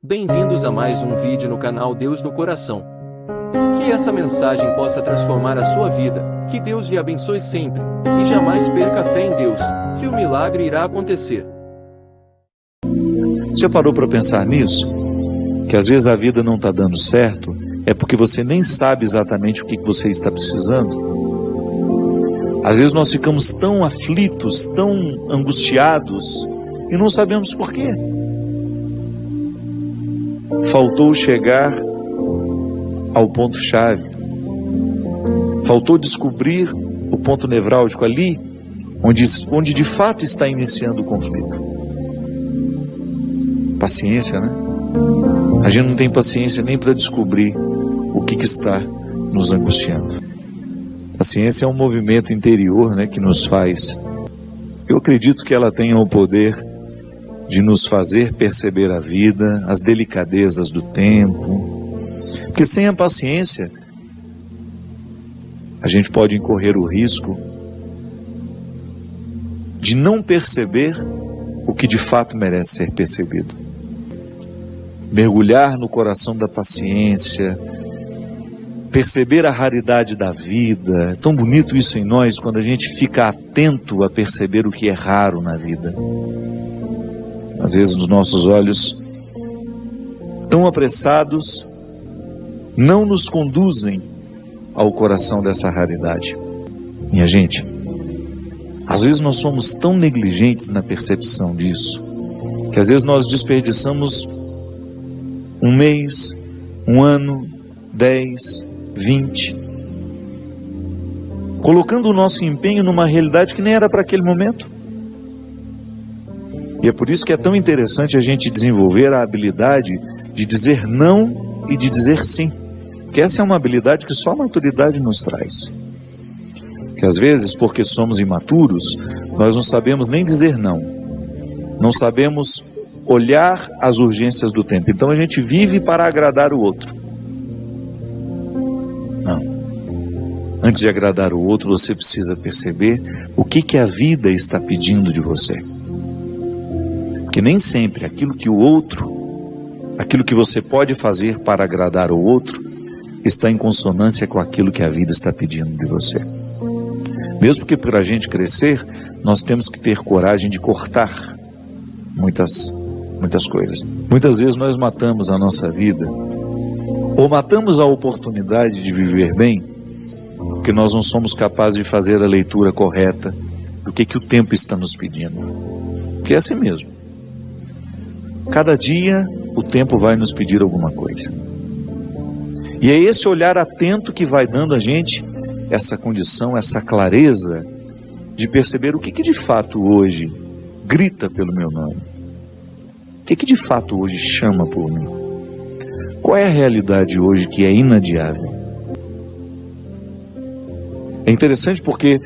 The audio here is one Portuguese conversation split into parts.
Bem-vindos a mais um vídeo no canal Deus no Coração. Que essa mensagem possa transformar a sua vida, que Deus lhe abençoe sempre, e jamais perca a fé em Deus, que o milagre irá acontecer. Você já parou para pensar nisso? Que às vezes a vida não está dando certo, é porque você nem sabe exatamente o que você está precisando. Às vezes nós ficamos tão aflitos, tão angustiados, e não sabemos por quê. Faltou chegar ao ponto-chave. Faltou descobrir o ponto nevrálgico ali, onde de fato está iniciando o conflito. Paciência, né? A gente não tem paciência nem para descobrir o que está nos angustiando. Paciência é um movimento interior, né, que nos faz. Eu acredito que ela tenha o poder de nos fazer perceber a vida, as delicadezas do tempo. Porque sem a paciência, a gente pode incorrer o risco de não perceber o que de fato merece ser percebido. Mergulhar no coração da paciência, perceber a raridade da vida. É tão bonito isso em nós, quando a gente fica atento a perceber o que é raro na vida. Às vezes os nossos olhos, tão apressados, não nos conduzem ao coração dessa raridade. Minha gente, às vezes nós somos tão negligentes na percepção disso, que às vezes nós desperdiçamos um mês, um ano, 10, 20, colocando o nosso empenho numa realidade que nem era para aquele momento. E é por isso que é tão interessante a gente desenvolver a habilidade de dizer não e de dizer sim. Porque essa é uma habilidade que só a maturidade nos traz. Que às vezes, porque somos imaturos, nós não sabemos nem dizer não. Não sabemos olhar as urgências do tempo. Então a gente vive para agradar o outro. Não. Antes de agradar o outro, você precisa perceber o que a vida está pedindo de você. Porque nem sempre aquilo que você pode fazer para agradar o outro, está em consonância com aquilo que a vida está pedindo de você. Mesmo que para a gente crescer, nós temos que ter coragem de cortar muitas coisas. Muitas vezes nós matamos a nossa vida, ou matamos a oportunidade de viver bem, porque nós não somos capazes de fazer a leitura correta do que o tempo está nos pedindo. Porque é assim mesmo. Cada dia o tempo vai nos pedir alguma coisa. E é esse olhar atento que vai dando a gente essa condição, essa clareza de perceber o que de fato hoje grita pelo meu nome. O que de fato hoje chama por mim. Qual é a realidade hoje que é inadiável? É interessante porque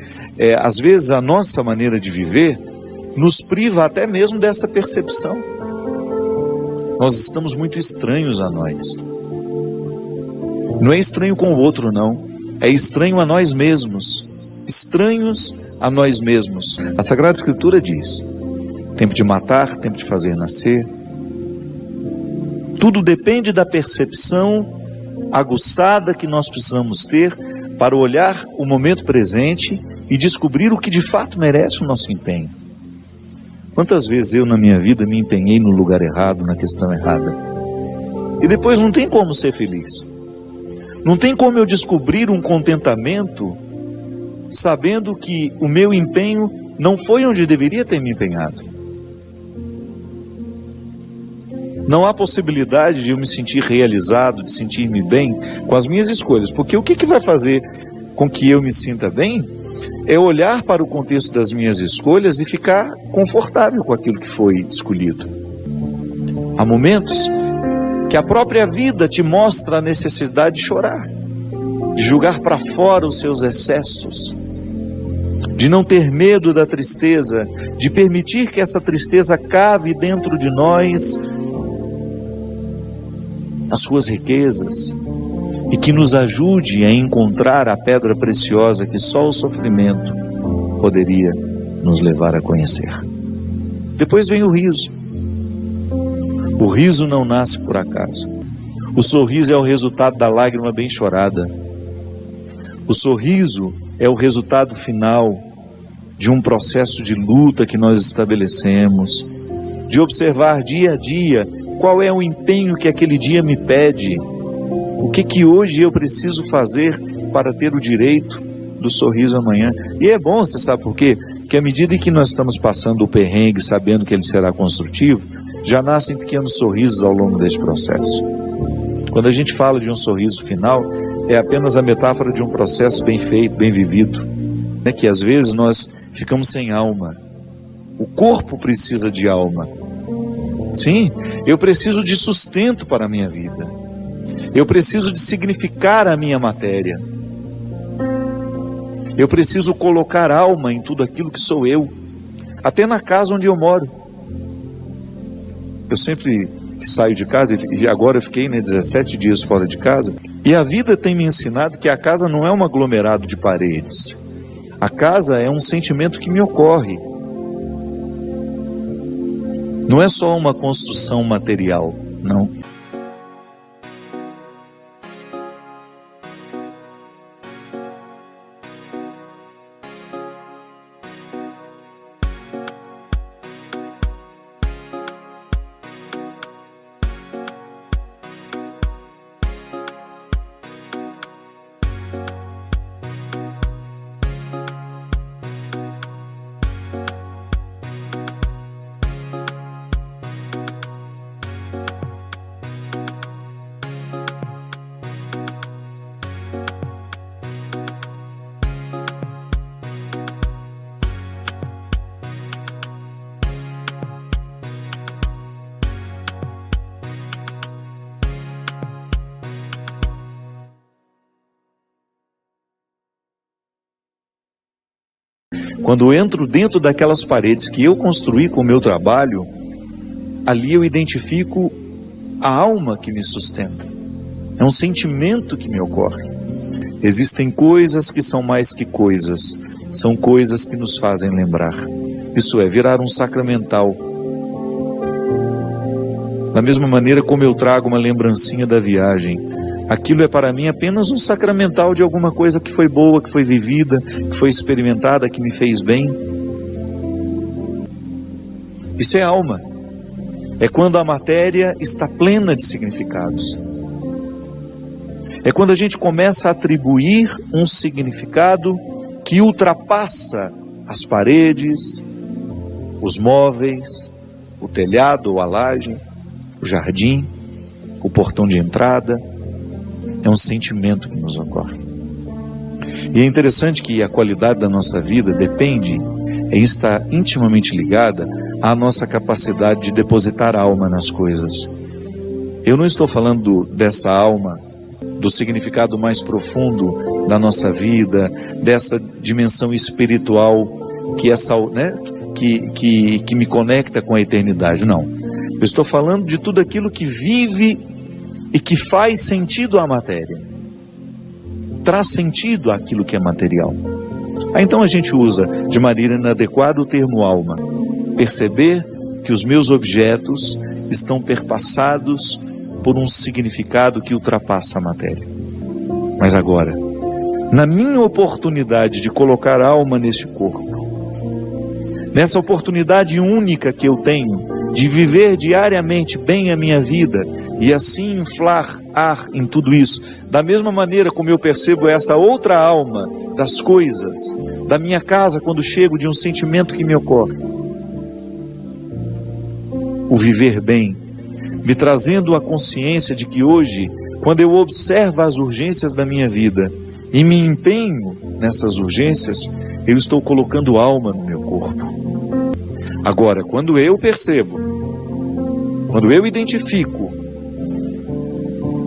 às vezes a nossa maneira de viver nos priva até mesmo dessa percepção. Nós estamos muito estranhos a nós. Não é estranho com o outro, não. É estranho a nós mesmos. Estranhos a nós mesmos. A Sagrada Escritura diz: tempo de matar, tempo de fazer nascer. Tudo depende da percepção aguçada que nós precisamos ter para olhar o momento presente e descobrir o que de fato merece o nosso empenho. Quantas vezes eu na minha vida me empenhei no lugar errado, na questão errada. E depois não tem como ser feliz. Não tem como eu descobrir um contentamento sabendo que o meu empenho não foi onde deveria ter me empenhado. Não há possibilidade de eu me sentir realizado, de sentir-me bem com as minhas escolhas. Porque o que vai fazer com que eu me sinta bem é olhar para o contexto das minhas escolhas e ficar confortável com aquilo que foi escolhido. Há momentos que a própria vida te mostra a necessidade de chorar, de julgar para fora os seus excessos, de não ter medo da tristeza, de permitir que essa tristeza cave dentro de nós as suas riquezas e que nos ajude a encontrar a pedra preciosa que só o sofrimento poderia nos levar a conhecer. Depois vem o riso. O riso não nasce por acaso. O sorriso é o resultado da lágrima bem chorada. O sorriso é o resultado final de um processo de luta que nós estabelecemos, de observar dia a dia qual é o empenho que aquele dia me pede, o que hoje eu preciso fazer para ter o direito do sorriso amanhã. E é bom, você sabe por quê? Porque à medida que nós estamos passando o perrengue, sabendo que ele será construtivo, já nascem pequenos sorrisos ao longo desse processo. Quando a gente fala de um sorriso final, é apenas a metáfora de um processo bem feito, bem vivido, né? Que às vezes nós ficamos sem alma. O corpo precisa de alma. Sim, eu preciso de sustento para a minha vida. Eu preciso de significar a minha matéria. Eu preciso colocar alma em tudo aquilo que sou eu, até na casa onde eu moro. Eu sempre saio de casa, e agora eu fiquei 17 dias fora de casa, e a vida tem me ensinado que a casa não é um aglomerado de paredes. A casa é um sentimento que me ocorre. Não é só uma construção material, não. Quando eu entro dentro daquelas paredes que eu construí com o meu trabalho, ali eu identifico a alma que me sustenta. É um sentimento que me ocorre. Existem coisas que são mais que coisas, são coisas que nos fazem lembrar. Isso é, virar um sacramental. Da mesma maneira como eu trago uma lembrancinha da viagem, aquilo é para mim apenas um sacramental de alguma coisa que foi boa, que foi vivida, que foi experimentada, que me fez bem. Isso é alma. É quando a matéria está plena de significados. É quando a gente começa a atribuir um significado que ultrapassa as paredes, os móveis, o telhado ou a laje, o jardim, o portão de entrada. É um sentimento que nos ocorre. E é interessante que a qualidade da nossa vida depende, está intimamente ligada à nossa capacidade de depositar alma nas coisas. Eu não estou falando dessa alma, do significado mais profundo da nossa vida, dessa dimensão espiritual que me conecta com a eternidade. Não. Eu estou falando de tudo aquilo que vive e que faz sentido à matéria, traz sentido àquilo que é material. Então a gente usa de maneira inadequada o termo alma. Perceber que os meus objetos estão perpassados por um significado que ultrapassa a matéria. Mas agora, na minha oportunidade de colocar alma nesse corpo, nessa oportunidade única que eu tenho de viver diariamente bem a minha vida, e assim inflar ar em tudo isso, da mesma maneira como eu percebo essa outra alma das coisas, da minha casa quando chego, de um sentimento que me ocorre. O viver bem, me trazendo a consciência de que hoje, quando eu observo as urgências da minha vida e me empenho nessas urgências, eu estou colocando alma no meu corpo. Agora, quando eu percebo, quando eu identifico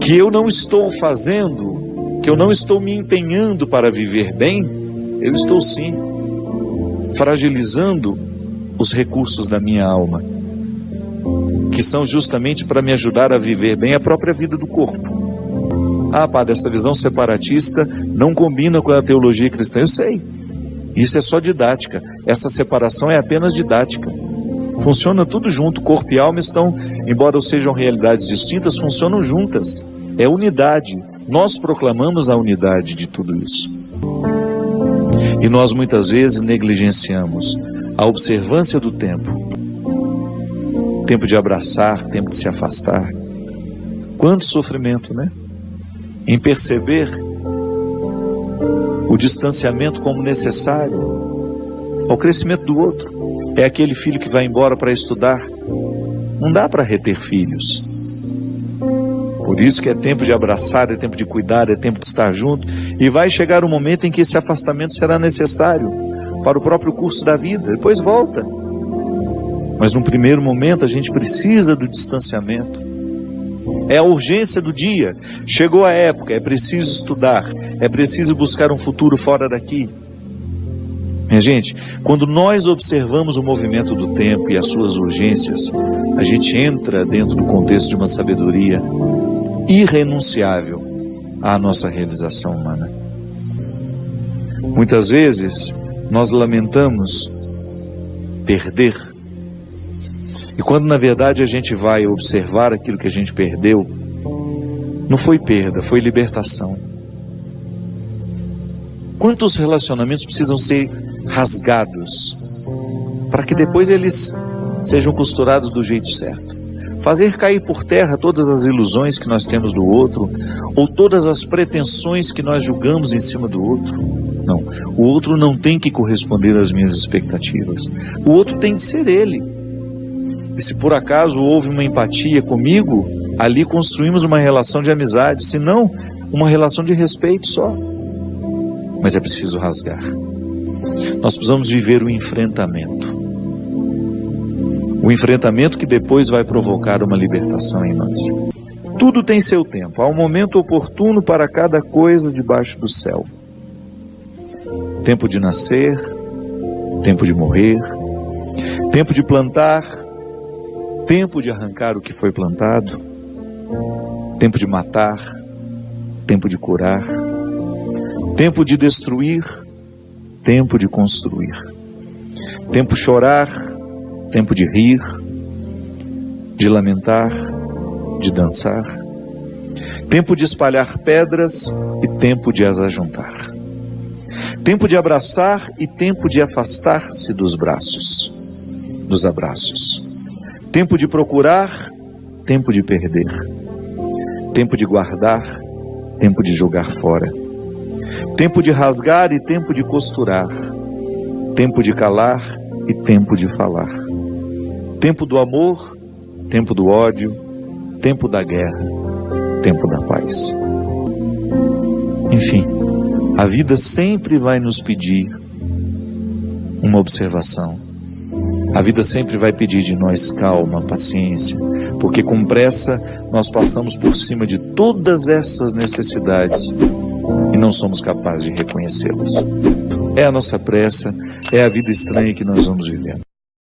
que eu não estou fazendo, que eu não estou me empenhando para viver bem, eu estou sim fragilizando os recursos da minha alma, que são justamente para me ajudar a viver bem a própria vida do corpo. Ah, padre, essa visão separatista não combina com a teologia cristã. Eu sei, isso é só didática, essa separação é apenas didática. Funciona tudo junto, corpo e alma estão, embora sejam realidades distintas, funcionam juntas. É unidade. Nós proclamamos a unidade de tudo isso. E nós muitas vezes negligenciamos a observância do tempo. Tempo de abraçar, tempo de se afastar. Quanto sofrimento, né? Em perceber o distanciamento como necessário ao crescimento do outro. É aquele filho que vai embora para estudar. Não dá para reter filhos. Por isso que é tempo de abraçar, é tempo de cuidar, é tempo de estar junto. E vai chegar um momento em que esse afastamento será necessário para o próprio curso da vida. Depois volta. Mas num primeiro momento a gente precisa do distanciamento. É a urgência do dia. Chegou a época, é preciso estudar, é preciso buscar um futuro fora daqui. Minha gente, quando nós observamos o movimento do tempo e as suas urgências, a gente entra dentro do contexto de uma sabedoria irrenunciável à nossa realização humana. Muitas vezes nós lamentamos perder. E quando na verdade a gente vai observar aquilo que a gente perdeu, não foi perda, foi libertação. Quantos relacionamentos precisam ser rasgados para que depois eles sejam costurados do jeito certo? Fazer cair por terra todas as ilusões que nós temos do outro, ou todas as pretensões que nós julgamos em cima do outro. Não, o outro não tem que corresponder às minhas expectativas. O outro tem de ser ele. E se por acaso houve uma empatia comigo, ali construímos uma relação de amizade, se não, uma relação de respeito só. Mas é preciso rasgar. Nós precisamos viver o enfrentamento. O enfrentamento que depois vai provocar uma libertação em nós. Tudo tem seu tempo. Há um momento oportuno para cada coisa debaixo do céu. Tempo de nascer, tempo de morrer, tempo de plantar, tempo de arrancar o que foi plantado, tempo de matar, tempo de curar, tempo de destruir, tempo de construir, tempo de chorar, tempo de rir, de lamentar, de dançar, tempo de espalhar pedras e tempo de as ajuntar, tempo de abraçar e tempo de afastar-se dos braços, dos abraços, tempo de procurar, tempo de perder, tempo de guardar, tempo de jogar fora, tempo de rasgar e tempo de costurar, tempo de calar e tempo de falar, tempo do amor, tempo do ódio, tempo da guerra, tempo da paz. Enfim, a vida sempre vai nos pedir uma observação. A vida sempre vai pedir de nós calma, paciência, porque com pressa nós passamos por cima de todas essas necessidades e não somos capazes de reconhecê-las. É a nossa pressa, é a vida estranha que nós vamos vivendo.